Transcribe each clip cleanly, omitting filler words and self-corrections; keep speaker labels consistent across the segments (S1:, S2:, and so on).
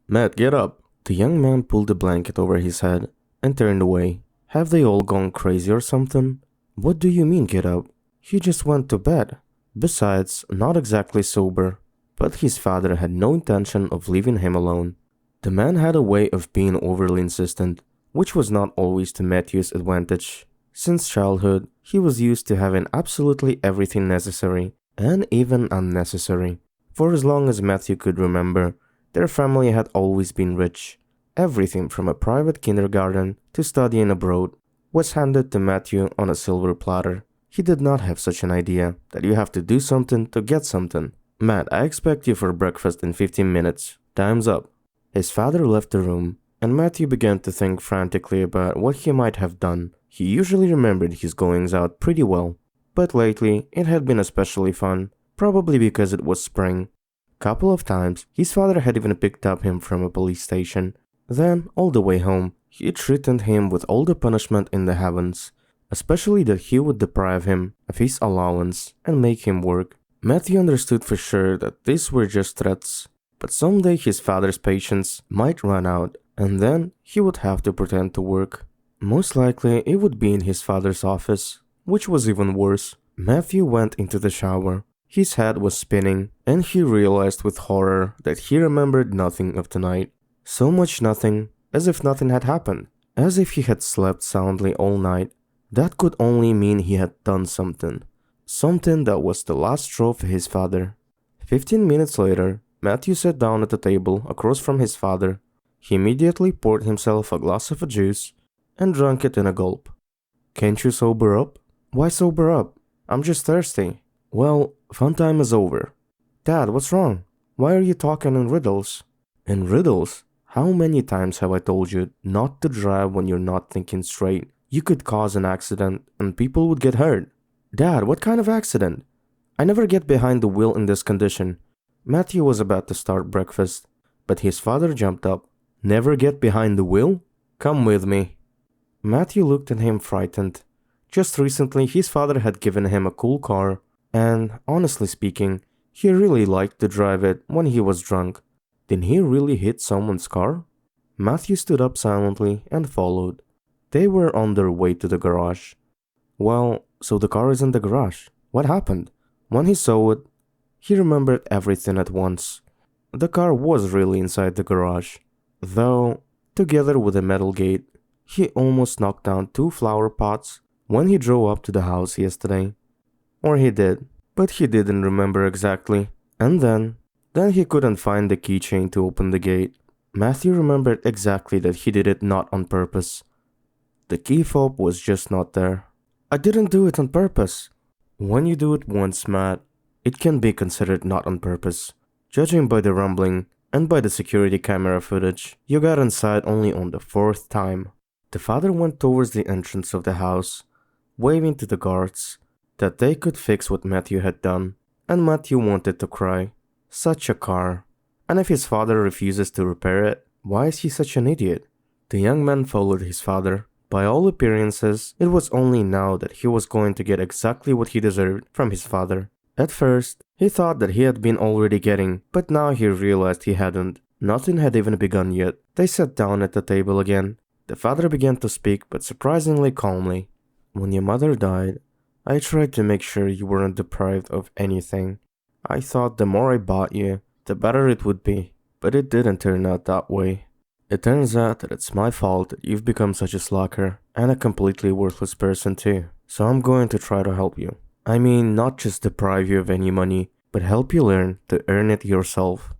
S1: Matt, get up. The young man pulled the blanket over his head and turned away. Have they all gone crazy or something? What do you mean get up? He just went to bed. Besides, not exactly sober. But his father had no intention of leaving him alone. The man had a way of being overly insistent, which was not always to Matthew's advantage. Since childhood, he was used to having absolutely everything necessary, and even unnecessary. For as long as Matthew could remember, their family had always been rich. Everything from a private kindergarten to studying abroad was handed to Matthew on a silver platter. He did not have such an idea that you have to do something to get something. Matt, I expect you for breakfast in 15 minutes. Time's up. His father left the room, and Matthew began to think frantically about what he might have done. He usually remembered his goings out pretty well, but lately it had been especially fun, probably because it was spring. Couple of times, his father had even picked up him from a police station. Then, all the way home, he threatened him with all the punishment in the heavens, especially that he would deprive him of his allowance and make him work. Matthew understood for sure that these were just threats, but someday his father's patience might run out, and then he would have to pretend to work. Most likely, it would be in his father's office, which was even worse. Matthew went into the shower. His head was spinning, and he realized with horror that he remembered nothing of the night. So much nothing, as if nothing had happened, as if he had slept soundly all night. That could only mean he had done something. Something that was the last straw for his father. 15 minutes later, Matthew sat down at the table across from his father. He immediately poured himself a glass of juice and drank it in a gulp. Can't you sober up? Why sober up? I'm just thirsty. Well, fun time is over. Dad, what's wrong? Why are you talking in riddles? In riddles? How many times have I told you not to drive when you're not thinking straight? You could cause an accident and people would get hurt. Dad, what kind of accident? I never get behind the wheel in this condition. Matthew was about to start breakfast, but his father jumped up. Never get behind the wheel? Come with me. Matthew looked at him frightened. Just recently his father had given him a cool car, and honestly speaking, he really liked to drive it when he was drunk. Did he really hit someone's car? Matthew stood up silently and followed. They were on their way to the garage. Well, so the car is in the garage. What happened? When he saw it, he remembered everything at once. The car was really inside the garage, though, together with a metal gate, he almost knocked down 2 flower pots when he drove up to the house yesterday. Or he did, but he didn't remember exactly. And then he couldn't find the keychain to open the gate. Matthew remembered exactly that he did it not on purpose. The key fob was just not there. I didn't do it on purpose. When you do it once, Matt, it can be considered not on purpose. Judging by the rumbling and by the security camera footage, you got inside only on the 4th time. The father went towards the entrance of the house, waving to the guards that they could fix what Matthew had done, and Matthew wanted to cry. Such a car. And if his father refuses to repair it, why is he such an idiot? The young man followed his father. By all appearances, it was only now that he was going to get exactly what he deserved from his father. At first, he thought that he had been already getting, but now he realized he hadn't. Nothing had even begun yet. They sat down at the table again. The father began to speak, but surprisingly calmly. When your mother died, I tried to make sure you weren't deprived of anything. I thought the more I bought you, the better it would be, but it didn't turn out that way. It turns out that it's my fault that you've become such a slacker, and a completely worthless person too. So I'm going to try to help you. I mean, not just deprive you of any money, but help you learn to earn it yourself.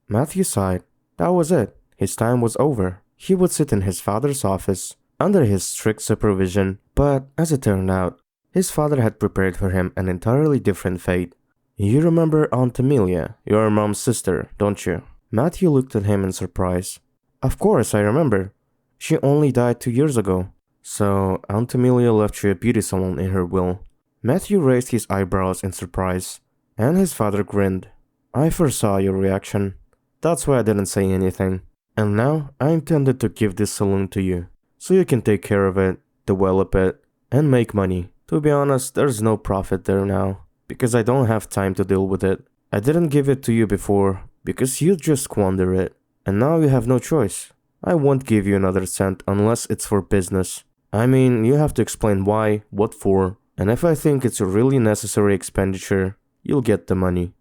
S1: Matthew sighed. That was it. His time was over. He would sit in his father's office, under his strict supervision, but as it turned out, his father had prepared for him an entirely different fate. You remember Aunt Amelia, your mom's sister, don't you? Matthew looked at him in surprise. Of course, I remember. She only died 2 years ago. So, Aunt Amelia left you a beauty salon in her will. Matthew raised his eyebrows in surprise, and his father grinned. I foresaw your reaction. That's why I didn't say anything. And now, I intended to give this salon to you, so you can take care of it, develop it, and make money. To be honest, there's no profit there now, because I don't have time to deal with it. I didn't give it to you before, because you'd just squander it. and now you have no choice. I won't give you another cent unless it's for business. I mean, you have to explain why, what for, and if I think it's a really necessary expenditure, you'll get the money.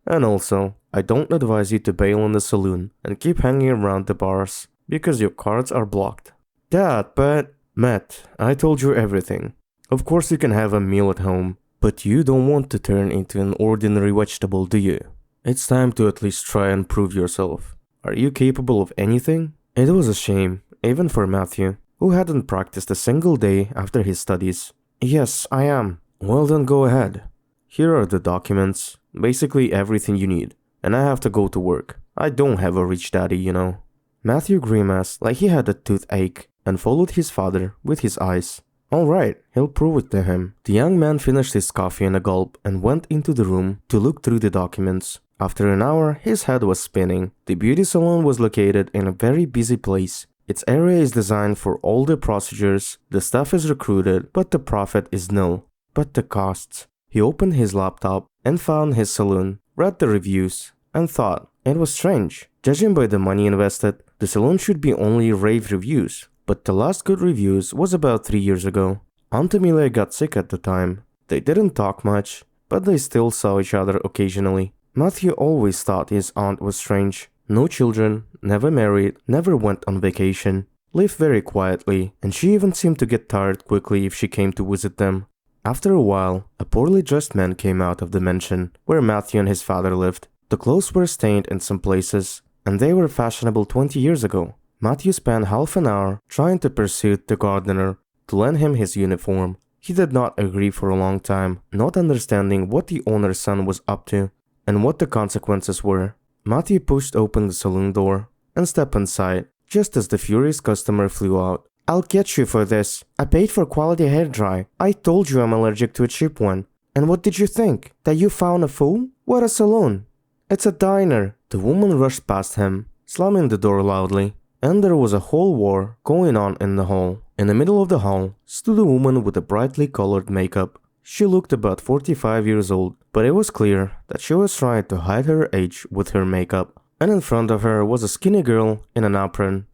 S1: And also, I don't advise you to bail in the saloon and keep hanging around the bars, because your cards are blocked. Dad, but... Matt, I told you everything. Of course you can have a meal at home, but you don't want to turn into an ordinary vegetable, do you? It's time to at least try and prove yourself. Are you capable of anything? It was a shame, even for Matthew, who hadn't practiced a single day after his studies. Yes, I am. Well then go ahead. Here are the documents, basically everything you need, and I have to go to work. I don't have a rich daddy, you know. Matthew grimaced like he had a toothache and followed his father with his eyes. Alright, he'll prove it to him. The young man finished his coffee in a gulp and went into the room to look through the documents. After an hour, his head was spinning. The beauty salon was located in a very busy place. Its area is designed for all the procedures, the staff is recruited, but the profit is nil. But the costs. He opened his laptop and found his salon, read the reviews, and thought it was strange. Judging by the money invested, the salon should be only rave reviews. But the last good reviews was about 3 years ago. Aunt Emilia got sick at the time. They didn't talk much, but they still saw each other occasionally. Matthew always thought his aunt was strange. No children, never married, never went on vacation, lived very quietly, and she even seemed to get tired quickly if she came to visit them. After a while, a poorly dressed man came out of the mansion where Matthew and his father lived. The clothes were stained in some places, and they were fashionable 20 years ago. Matthew spent half an hour trying to persuade the gardener to lend him his uniform. He did not agree for a long time, not understanding what the owner's son was up to and what the consequences were. Matthew pushed open the saloon door and stepped inside just as the furious customer flew out. I'll get you for this. I paid for quality hair dye. I told you I'm allergic to a cheap one. And what did you think? That you found a fool? What a salon. It's a diner. The woman rushed past him, slamming the door loudly. And there was a whole war going on in the hall. In the middle of the hall stood a woman with a brightly colored makeup. She looked about 45 years old, but it was clear that she was trying to hide her age with her makeup. And in front of her was a skinny girl in an apron.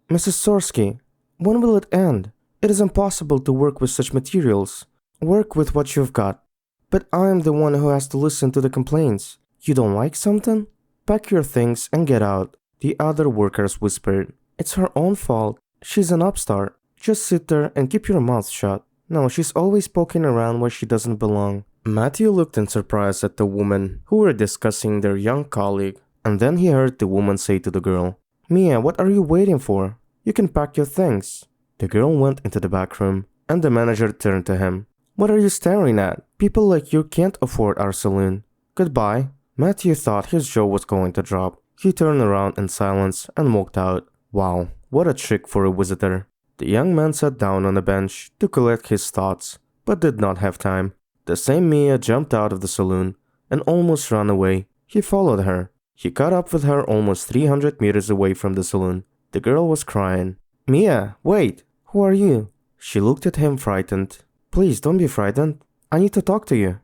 S1: Mrs. Sorsky, when will it end? It is impossible to work with such materials. Work with what you've got. But I am the one who has to listen to the complaints. You don't like something? Pack your things and get out. The other workers whispered. It's her own fault. She's an upstart. Just sit there and keep your mouth shut. No, she's always poking around where she doesn't belong. Matthew looked in surprise at the woman who were discussing their young colleague, and then he heard the woman say to the girl, Mia, what are you waiting for? You can pack your things. The girl went into the back room, and the manager turned to him. What are you staring at? People like you can't afford our saloon. Goodbye. Matthew thought his jaw was going to drop. He turned around in silence and walked out. Wow, what a trick for a visitor. The young man sat down on a bench to collect his thoughts, but did not have time. The same Mia jumped out of the saloon and almost ran away. He followed her. He caught up with her almost 300 meters away from the saloon. The girl was crying. Mia, wait! Who are you? She looked at him frightened. Please don't be frightened. I need to talk to you.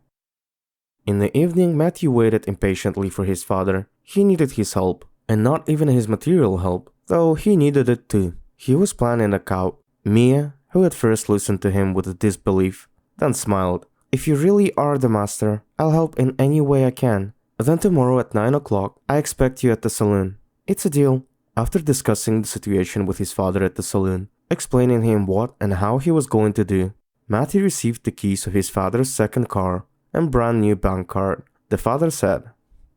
S1: In the evening, Matthew waited impatiently for his father. He needed his help, and not even his material help, though he needed it too. He was planning a coup. Mia, who at first listened to him with disbelief, then smiled. If you really are the master, I'll help in any way I can. Then tomorrow at 9 o'clock, I expect you at the saloon. It's a deal. After discussing the situation with his father at the saloon, explaining him what and how he was going to do, Matthew received the keys of his father's second car and brand new bank card. The father said,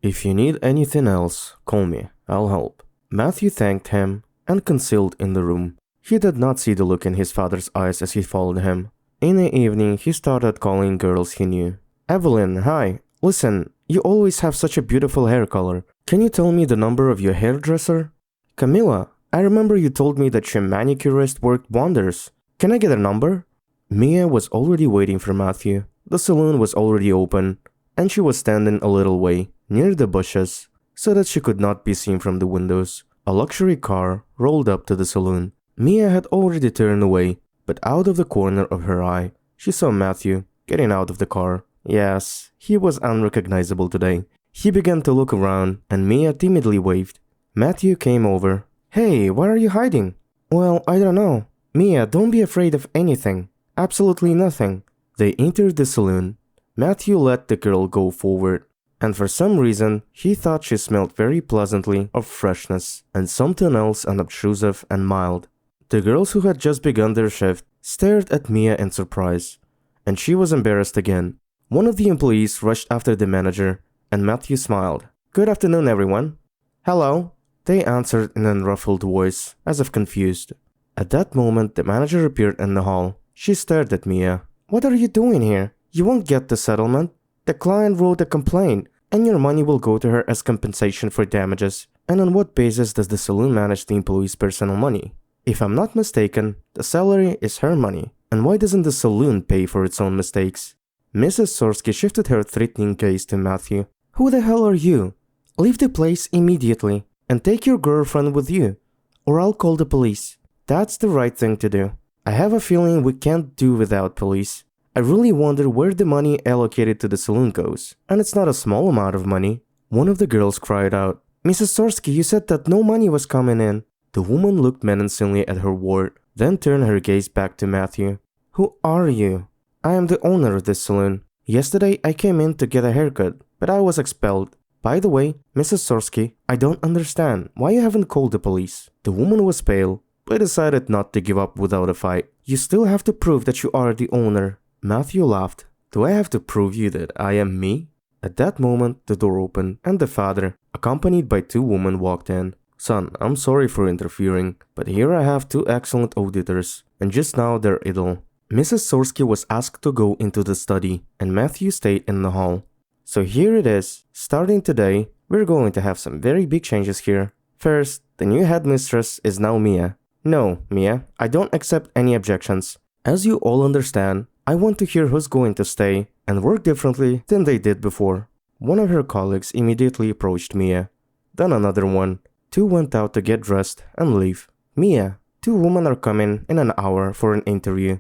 S1: If you need anything else, call me. I'll help. Matthew thanked him and concealed in the room. He did not see the look in his father's eyes as he followed him. In the evening, he started calling girls he knew. Evelyn, hi. Listen, you always have such a beautiful hair color. Can you tell me the number of your hairdresser? Camilla, I remember you told me that your manicurist worked wonders. Can I get a number? Mia was already waiting for Matthew. The saloon was already open, and she was standing a little way, near the bushes, so that she could not be seen from the windows. A luxury car rolled up to the saloon. Mia had already turned away, but out of the corner of her eye, she saw Matthew getting out of the car. Yes, he was unrecognizable today. He began to look around, and Mia timidly waved. Matthew came over. Hey, why are you hiding? Well, I don't know. Mia, don't be afraid of anything. Absolutely nothing. They entered the saloon. Matthew let the girl go forward, and for some reason, he thought she smelled very pleasantly of freshness and something else unobtrusive and mild. The girls who had just begun their shift stared at Mia in surprise, and she was embarrassed again. One of the employees rushed after the manager, and Matthew smiled. Good afternoon, everyone. Hello, they answered in an unruffled voice, as if confused. At that moment, the manager appeared in the hall. She stared at Mia. What are you doing here? You won't get the settlement. The client wrote a complaint, and your money will go to her as compensation for damages. And on what basis does the saloon manage the employee's personal money? If I'm not mistaken, the salary is her money. And why doesn't the saloon pay for its own mistakes? Mrs. Sorsky shifted her threatening gaze to Matthew. Who the hell are you? Leave the place immediately and take your girlfriend with you, or I'll call the police. That's the right thing to do. I have a feeling we can't do without police. I really wonder where the money allocated to the saloon goes, and it's not a small amount of money. One of the girls cried out, Mrs. Sorsky, you said that no money was coming in. The woman looked menacingly at her ward, then turned her gaze back to Matthew. Who are you? I am the owner of this saloon. Yesterday I came in to get a haircut, but I was expelled. By the way, Mrs. Sorsky, I don't understand why you haven't called the police. The woman was pale, but decided not to give up without a fight. You still have to prove that you are the owner. Matthew laughed. Do I have to prove you that I am me? At that moment, the door opened, and the father, accompanied by two women, walked in. Son, I'm sorry for interfering, but here I have two excellent auditors, and just now they're idle. Mrs. Sorsky was asked to go into the study, and Matthew stayed in the hall. So here it is. Starting today, we're going to have some very big changes here. First, the new headmistress is now Mia. No, Mia, I don't accept any objections. As you all understand, I want to hear who's going to stay and work differently than they did before. One of her colleagues immediately approached Mia. Then another one. Two went out to get dressed and leave. Mia, two women are coming in an hour for an interview.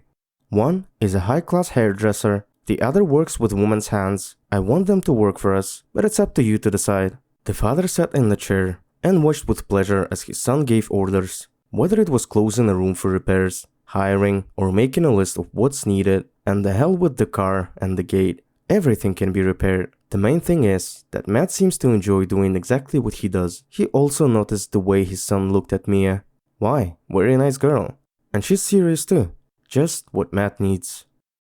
S1: One is a high-class hairdresser. The other works with women's hands. I want them to work for us, but it's up to you to decide. The father sat in the chair and watched with pleasure as his son gave orders. Whether it was closing a room for repairs, hiring, or making a list of what's needed, and the hell with the car and the gate, everything can be repaired. The main thing is that Matt seems to enjoy doing exactly what he does. He also noticed the way his son looked at Mia. Why? Very nice girl. And she's serious too. Just what Matt needs.